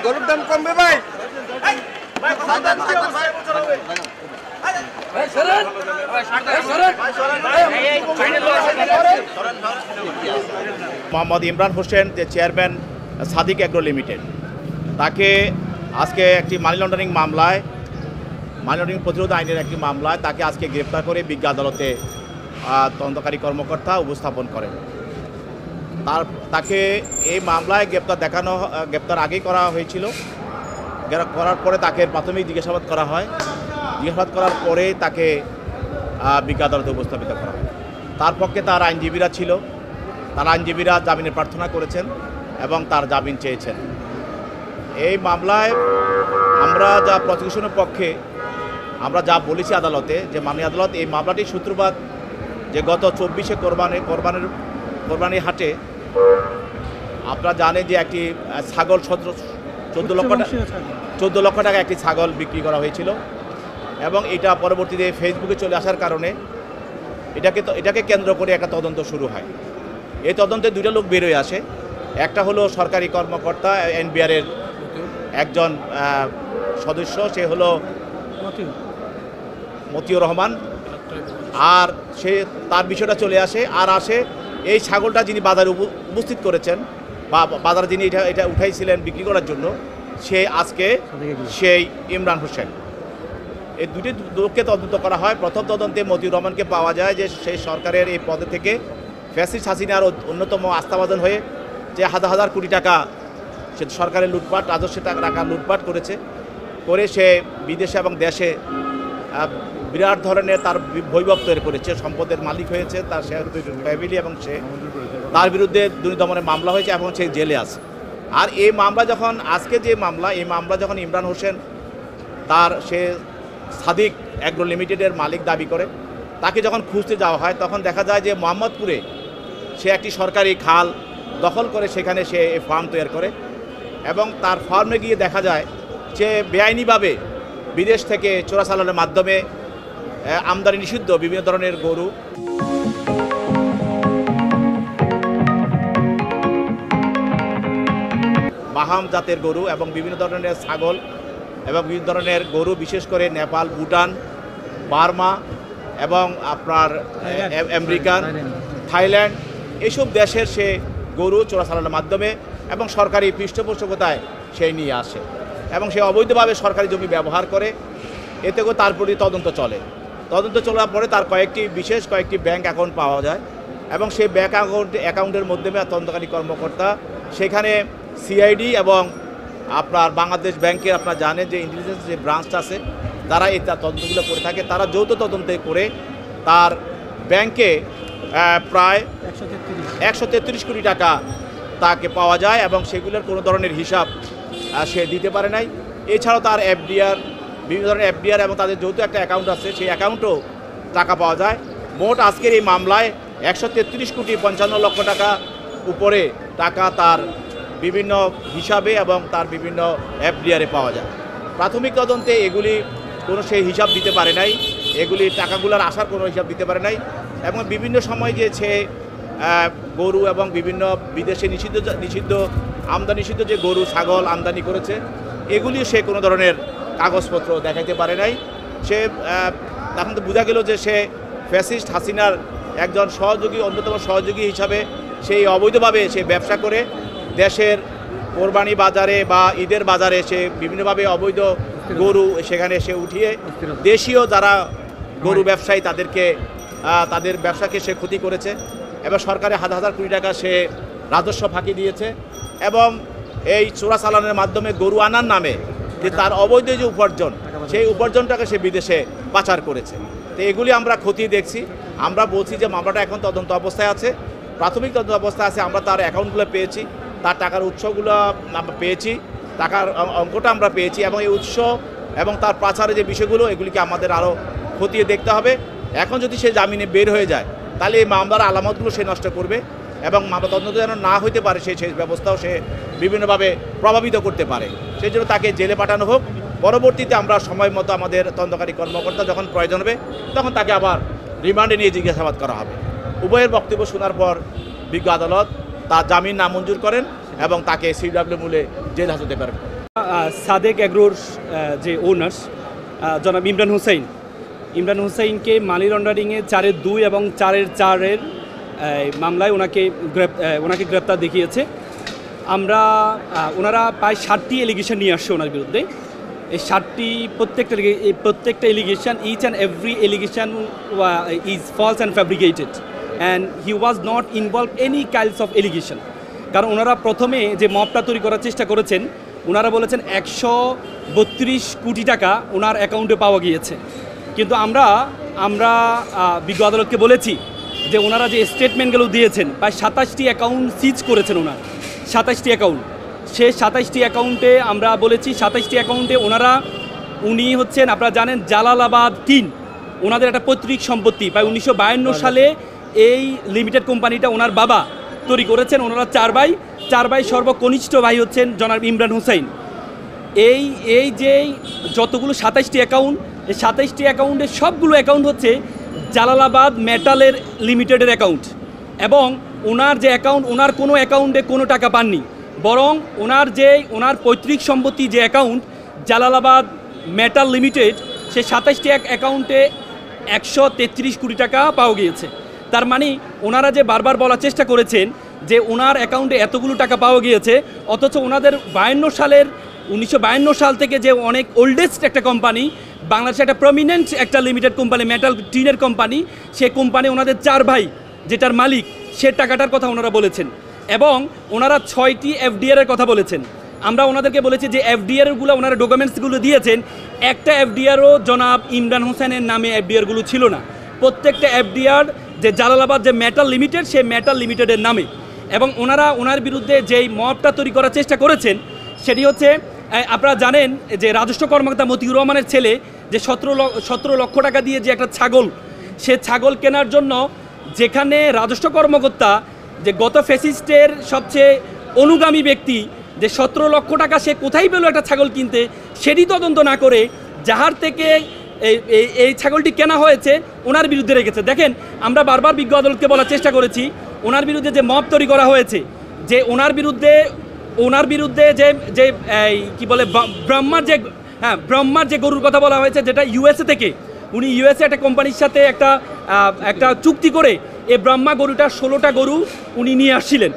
গরুর দাম কমবে ভাই। মোহাম্মদ ইমরান হোসেন, যে চেয়ারম্যান সাদিক এগ্রো লিমিটেড, তাকে আজকে একটি মানি লন্ডারিং মামলায়, মানি লন্ডারিং প্রতিরোধ আইনের একটি মামলায় তাকে আজকে গ্রেপ্তার করে বিজ্ঞ আদালতে তদন্তকারী কর্মকর্তা উপস্থাপন করেন। তাকে এই মামলায় গ্রেপ্তার আগেই করা হয়েছিল। করার পরে তাকে প্রাথমিক জিজ্ঞাসাবাদ করা হয়। জিজ্ঞাসাবাদ করার পরে তাকে বিজ্ঞ আদালতে উপস্থাপিত করা হয়। তার পক্ষে তার আইনজীবীরা ছিল, তার আইনজীবীরা জামিনের প্রার্থনা করেছেন এবং তার জামিন চেয়েছেন। এই মামলায় আমরা যা প্রসিকিউশনের পক্ষে আমরা যা বলেছি আদালতে, যে মাননীয় আদালত এই মামলাটির সূত্রপাত যে গত 24শে কোরবানির হাটে আপনারা জানেন যে একটি ছাগল 14 লক্ষ টাকা একটি ছাগল বিক্রি করা হয়েছিল এবং এটা পরবর্তীতে ফেসবুকে চলে আসার কারণে এটাকে কেন্দ্র করে একটা তদন্ত শুরু হয়। এই তদন্তে দুইটা লোক বেরোয় আসে। একটা হলো সরকারি কর্মকর্তা এনবিআরের একজন সদস্য, সে হলো মতিউর রহমান, আর তার বিষয়টা চলে আসে। আর আসে এই ছাগলটা যিনি বাজারে উপস্থিত করেছেন বা বাজারে যিনি এটা উঠাইছিলেন বিক্রি করার জন্য, সেই ইমরান হোসেন। এই দুটি লোককে তদন্ত করা হয়। প্রথম তদন্তে মতিউর রহমানকে পাওয়া যায় যে সেই সরকারের এই পদে থেকে ফ্যাসিস্ট হাসিনার অন্যতম আস্থাভাজন হয়ে যে হাজার হাজার কোটি টাকা সে সরকারের লুটপাট, রাজস্ব টাকা লুটপাট করে সে বিদেশে এবং দেশে বিরাট ধরনের তার বৈভব তৈরি করেছে, সম্পদের মালিক হয়েছে, তার ফ্যামিলি, এবং তার বিরুদ্ধে দুর্নীতি দমনের মামলা হয়েছে এবং সে জেলে আছে। আর এই মামলা যখন এই মামলা যখন ইমরান হোসেন সে সাদিক এগ্রো লিমিটেডের মালিক দাবি করে, তাকে যখন খুঁজতে যাওয়া হয় তখন দেখা যায় যে মোহাম্মদপুরে সে একটি সরকারি খাল দখল করে সেখানে সে ফার্ম তৈরি করে এবং তার ফার্মে গিয়ে দেখা যায় সে বেআইনিভাবে বিদেশ থেকে চোরাচালানের মাধ্যমে আমদানি নিষিদ্ধ বিভিন্ন ধরনের গরু, বাহাম জাতের গরু এবং বিভিন্ন ধরনের ছাগল এবং বিভিন্ন ধরনের গরু, বিশেষ করে নেপাল, ভুটান, বার্মা এবং আপনার আমেরিকান, থাইল্যান্ড, এইসব দেশের সে গরু চোরাচালানের মাধ্যমে এবং সরকারি পৃষ্ঠপোষকতায় সে নিয়ে আসে এবং সে অবৈধভাবে সরকারি জমি ব্যবহার করে। এতে করে তার প্রতি তদন্ত চলার পরে তার বিশেষ কয়েকটি ব্যাংক অ্যাকাউন্ট পাওয়া যায় এবং সেই ব্যাংক অ্যাকাউন্টের মাধ্যমে তদন্তকারী কর্মকর্তা সেখানে সিআইডি এবং আপনার বাংলাদেশ ব্যাংকের, আপনারা জানেন যে ইন্টেলিজেন্স যে ব্রাঞ্চটা আছে, তারা এই তদন্তগুলো করে থাকে। তারা যৌথ তদন্তে করে তার ব্যাংকে প্রায় 133 কোটি টাকা তাকে পাওয়া যায় এবং সেগুলোর কোনো ধরনের হিসাব সে দিতে পারে নাই। এছাড়াও তার বিভিন্ন ধরনের এফডিআর এবং তাদের যৌথ একটা অ্যাকাউন্ট আছে, সেই অ্যাকাউন্টও টাকা পাওয়া যায়। মোট আজকের এই মামলায় 133 কোটি 55 লক্ষ টাকা উপরে টাকা তার বিভিন্ন হিসাবে এবং তার বিভিন্ন এফডিআরে পাওয়া যায়। প্রাথমিক তদন্তে এগুলি কোনো সেই হিসাব দিতে পারে নাই, এগুলি টাকাগুলোর আসার কোনো হিসাব দিতে পারে নাই এবং বিভিন্ন সময় যে সে গরু এবং বিভিন্ন বিদেশে নিষিদ্ধ যে গরু ছাগল আমদানি করেছে, এগুলিও সে কোনো ধরনের কাগজপত্র দেখাইতে পারে নাই। সে তখন তো বোঝা গেল যে সে ফ্যাসিস্ট হাসিনার একজন অন্যতম সহযোগী হিসাবে সেই অবৈধভাবে সে ব্যবসা করে দেশের কোরবানি বাজারে বা ঈদের বাজারে সে বিভিন্নভাবে অবৈধ গরু সেখানে সে উঠিয়ে দেশীয় যারা গরু ব্যবসায়ী তাদের ব্যবসাকে সে ক্ষতি করেছে এবং সরকারে হাজার হাজার কোটি টাকা সে রাজস্ব ফাঁকি দিয়েছে এবং এই চোরাচালানের মাধ্যমে গরু আনার নামে যে তার অবৈধ যে উপার্জন, সেই উপার্জনটাকে সে বিদেশে পাচার করেছে। তো এগুলি আমরা খতিয়ে দেখছি। আমরা বলছি যে মামলাটা এখন তদন্ত অবস্থায় আছে, প্রাথমিক তদন্ত অবস্থায় আছে। আমরা তার অ্যাকাউন্টগুলো পেয়েছি, তার টাকার উৎসগুলো আমরা পেয়েছি, টাকার অঙ্কটা আমরা পেয়েছি এবং এই উৎস এবং তার পাচারের যে বিষয়গুলো, এগুলিকে আমাদের আরও খতিয়ে দেখতে হবে। এখন যদি সে জামিনে বের হয়ে যায় তাহলে এই মামলার আলামতগুলো সে নষ্ট করবে এবং মামলা তদন্ত যেন না হইতে পারে সেই ব্যবস্থাও সে বিভিন্নভাবে প্রভাবিত করতে পারে। সেই জন্য তাকে জেলে পাঠানো হোক। পরবর্তীতে আমরা সময় মতো আমাদের তদন্তকারী কর্মকর্তা যখন প্রয়োজন হবে তখন তাকে আবার রিমান্ডে নিয়ে জিজ্ঞাসাবাদ করা হবে। উভয়ের বক্তব্য শোনার পর বিজ্ঞ আদালত তার জামিন নামঞ্জুর করেন এবং তাকে সিডব্লিউ মূলে জেল হাজতে পারেন। সাদেক এগ্রোর যে ওনার্স জনাব ইমরান হুসাইনকে মানি লন্ডারিংয়ে 4-2 এবং 4-4 মামলায় ওনাকে গ্রেপ্তার দেখিয়েছে। ওনারা প্রায় 7টি এলিগেশন নিয়ে আসছে ওনার বিরুদ্ধে। এই 7টি প্রত্যেকটা allegation, each and every allegation is false and fabricated and he was not involve any kinds of allegation. কারণ ওনারা প্রথমে যে মবটা তৈরি করার চেষ্টা করেছেন, ওনারা বলেছেন 132 কোটি টাকা ওনার অ্যাকাউন্টে পাওয়া গিয়েছে। কিন্তু আমরা বিজ্ঞ আদালতকে বলেছি যে ওনারা যে স্টেটমেন্টগুলো দিয়েছেন, প্রায় 27টি অ্যাকাউন্ট সিজ করেছেন ওনার, 27টি অ্যাকাউন্ট। সে 27টি অ্যাকাউন্টে আমরা বলেছি 27টি অ্যাকাউন্টে উনি হচ্ছেন, আপনারা জানেন জালালাবাদ 3 ওনাদের একটা পৈতৃক সম্পত্তি। প্রায় 1952 সালে এই লিমিটেড কোম্পানিটা ওনার বাবা তৈরি করেছেন। ওনারা 4 ভাই, সর্বকনিষ্ঠ ভাই হচ্ছেন জনাব ইমরান হুসাইন। এই যে যতগুলো 27টি অ্যাকাউন্ট, এই 27টি অ্যাকাউন্টের সবগুলো অ্যাকাউন্ট হচ্ছে জালালাবাদ মেটালের লিমিটেডের অ্যাকাউন্ট। এবং ওনার যে অ্যাকাউন্ট, ওনার কোনো অ্যাকাউন্টে কোনো টাকা পাননি, বরং ওনার পৈতৃক সম্পত্তি যে অ্যাকাউন্ট জালালাবাদ মেটাল লিমিটেড, সে 27টি অ্যাকাউন্টে 133 কোটি টাকা পাওয়া গিয়েছে। তার মানে ওনারা যে বারবার বলার চেষ্টা করেছেন যে ওনার অ্যাকাউন্টে এতগুলো টাকা পাওয়া গিয়েছে, অথচ ওনাদের 1952 সাল থেকে যে অনেক ওল্ডেস্ট একটা কোম্পানি, বাংলাদেশে একটা প্রমিনেন্ট একটা লিমিটেড কোম্পানি, মেটাল টিনের কোম্পানি, সে কোম্পানি ওনাদের 4 ভাই যেটার মালিক, সে টাকাটার কথা ওনারা বলেছেন। এবং ওনারা 6টি এফডিআর এর কথা বলেছেন। আমরা ওনাদেরকে বলেছি যে এফডিআরগুলো ওনারা ডকুমেন্টসগুলো দিয়েছেন, একটা এফডিআরও জনাব ইমরান হোসেনের নামে এফডিআরগুলো ছিল না। প্রত্যেকটা এফডিআর যে জালালাবাদ যে মেটাল লিমিটেড, সেই মেটাল লিমিটেডের নামে। এবং ওনার বিরুদ্ধে যেই মবটা তৈরি করার চেষ্টা করেছেন, সেটি হচ্ছে, আপনারা জানেন যে রাজস্ব কর্মকর্তা মতিউর রহমানের ছেলে যে 17 লক্ষ টাকা দিয়ে যে একটা ছাগল, সে ছাগল কেনার জন্য, যেখানে রাজস্ব কর্মকর্তা যে গত ফ্যাসিস্টের সবচেয়ে অনুগামী ব্যক্তি, যে 17 লক্ষ টাকা সে কোথায় পেল একটা ছাগল কিনতে, সেটি তদন্ত না করে যাহার থেকে এই ছাগলটি কেনা হয়েছে ওনার বিরুদ্ধে রেখেছে। দেখেন, আমরা বারবার বিজ্ঞ আদালতকে বলার চেষ্টা করেছি, ওনার বিরুদ্ধে যে মব তৈরি করা হয়েছে, যে ওনার বিরুদ্ধে যে কি বলে ব্রহ্মার যে গরুর কথা বলা হয়েছে, যেটা ইউএসএ থেকে, উনি ইউএসএ একটা কোম্পানির সাথে একটা চুক্তি করে এই ব্রহ্মা গরুটা 16টা গরু উনি নিয়ে আসছিলেন।